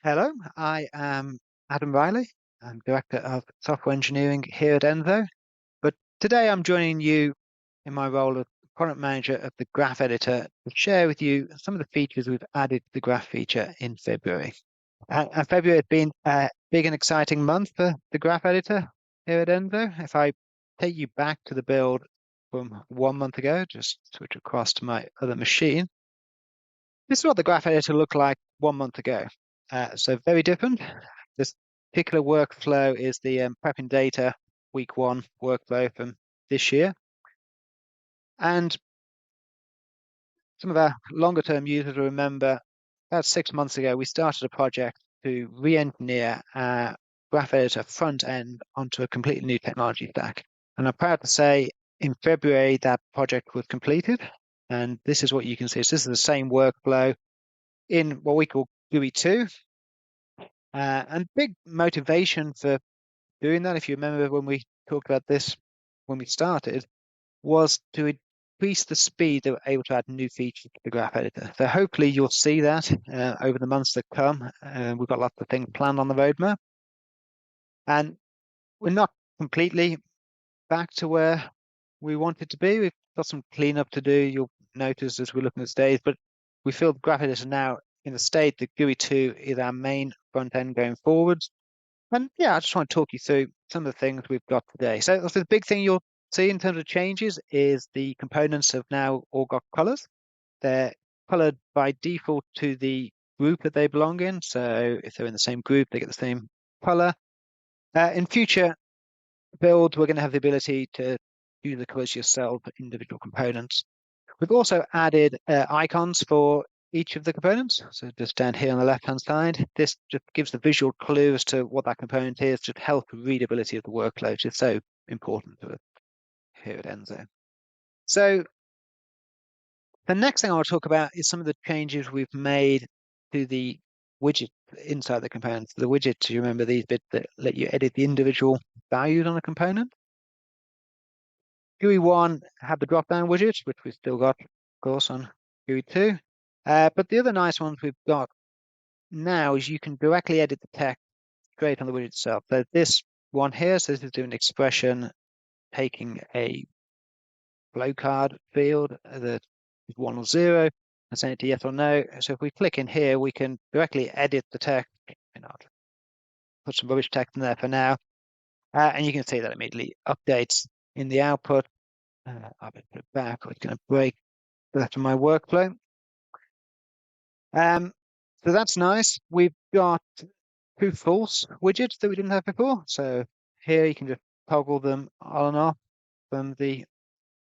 Hello, I am Adam Riley. I'm Director of Software Engineering here at Enso. But today I'm joining you in my role of Product Manager of the Graph Editor to share with you some of the features we've added to the Graph feature in February. And February has been a big and exciting month for the Graph Editor here at Enso. If I take you back to the build from 1 month ago, just switch across to my other machine. This is what the Graph Editor looked like 1 month ago. So very different. This particular workflow is the prepping data week one workflow from this year. And some of our longer term users will remember about 6 months ago, we started a project to re-engineer our Graph Editor front end onto a completely new technology stack. And I'm proud to say in February that project was completed. And this is what you can see. So this is the same workflow in what we call GUI 2. And big motivation for doing that, if you remember when we talked about this when we started, was to increase the speed that we're able to add new features to the Graph Editor. So hopefully you'll see that over the months that come. We've got lots of things planned on the roadmap. And we're not completely back to where we wanted to be. We've got some cleanup to do, you'll notice as we're looking at stage, but we feel the Graph Editor now in the state that GUI 2 is our main front end going forwards. And yeah, I just want to talk you through some of the things we've got today. So the big thing you'll see in terms of changes is the components have now all got colors. They're colored by default to the group that they belong in. So if they're in the same group, they get the same color. In future builds, we're going to have the ability to use the colors yourself for individual components. We've also added icons for each of the components. So just down here on the left-hand side, this just gives the visual clue as to what that component is to help readability of the workload, which is so important to us here at Enso. So the next thing I want to talk about is some of the changes we've made to the widget inside the components. The widgets, you remember these bits that let you edit the individual values on a component. GUI 1 had the drop-down widget, which we've still got, of course, on GUI 2. But the other nice ones we've got now is you can directly edit the text straight on the widget itself. So this one here says it's doing an expression taking a flow card field that is 1 or 0 and send it to yes or no. So if we click in here, we can directly edit the text. I'll put some rubbish text in there for now. And you can see that immediately updates in the output. I'll put it back, or it's going to break that in my workflow. So that's nice. We've got two false widgets that we didn't have before. So here you can just toggle them on and off from the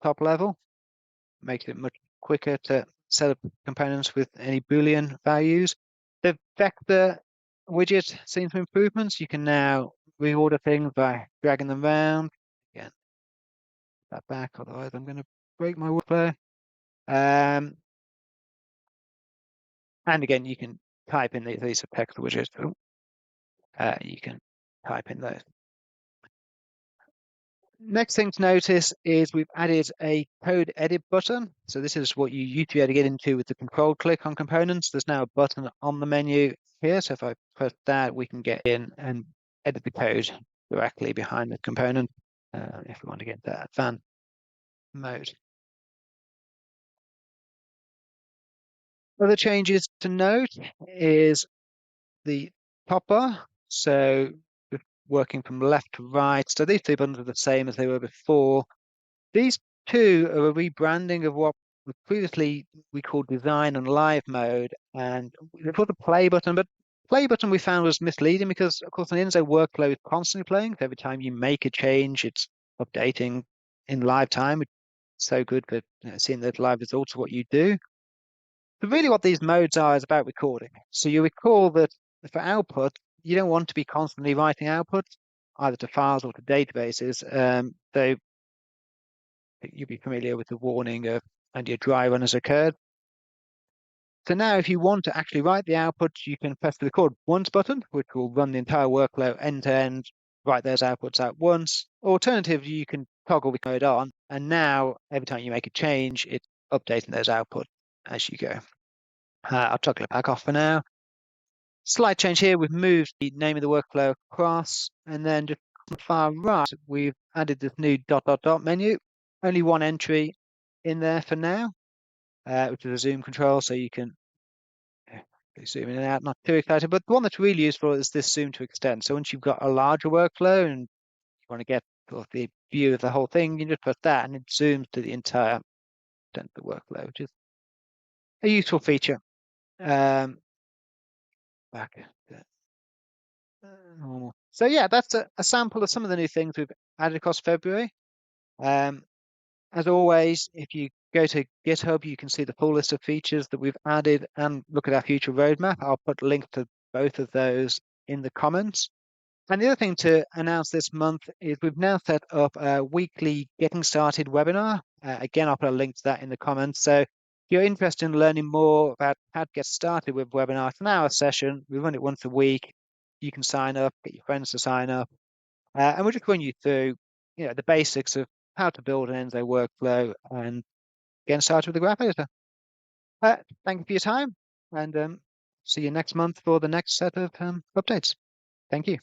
top level. Makes it much quicker to set up components with any Boolean values. The vector widget seen some improvements. You can now reorder things by dragging them around. Again, that back, otherwise I'm going to break my workflow. And again, you can type in these are text widgets. You can type in those. Next thing to notice is we've added a code edit button. So this is what you used to be able to get into with the control click on components. There's now a button on the menu here. So if I press that, we can get in and edit the code directly behind the component if we want to get that advanced mode. Other changes to note is the top bar. So working from left to right. So these two buttons are the same as they were before. These two are a rebranding of what previously we called design and live mode, and we put the play button, but play button we found was misleading because, of course, an Enso workflow is constantly playing. So every time you make a change, it's updating in live time. It's so good for seeing the live results of what you do. But really what these modes are is about recording. So you recall that for output, you don't want to be constantly writing output, either to files or to databases. So you'll be familiar with the warning of and your dry run has occurred. So now if you want to actually write the output, you can press the record once button, which will run the entire workflow end to end, write those outputs out once. Alternatively, you can toggle the code on, and now every time you make a change, it's updating those outputs as you go. I'll toggle it back off for now. Slight change here, we've moved the name of the workflow across, and then just on the far right, we've added this new dot dot dot menu. Only one entry in there for now, which is a zoom control, so you can zoom in and out, not too excited. But the one that's really useful is this zoom to extend. So once you've got a larger workflow and you want to get sort of the view of the whole thing, you just press that and it zooms to the entire extent of the workflow, which is a useful feature. Back to normal. So yeah, that's a sample of some of the new things we've added across February. Um, as always, if you go to GitHub, you can see the full list of features that we've added and look at our future roadmap. I'll put links to both of those in the comments. And the other thing to announce this month is we've now set up a weekly Getting Started webinar. Again, I'll put a link to that in the comments. So if you're interested in learning more about how to get started with webinars, it's an hour session. We run it once a week. You can sign up, get your friends to sign up. And we'll just run you through, the basics of how to build an Enso workflow and getting started with the graph editor. Thank you for your time, and see you next month for the next set of updates. Thank you.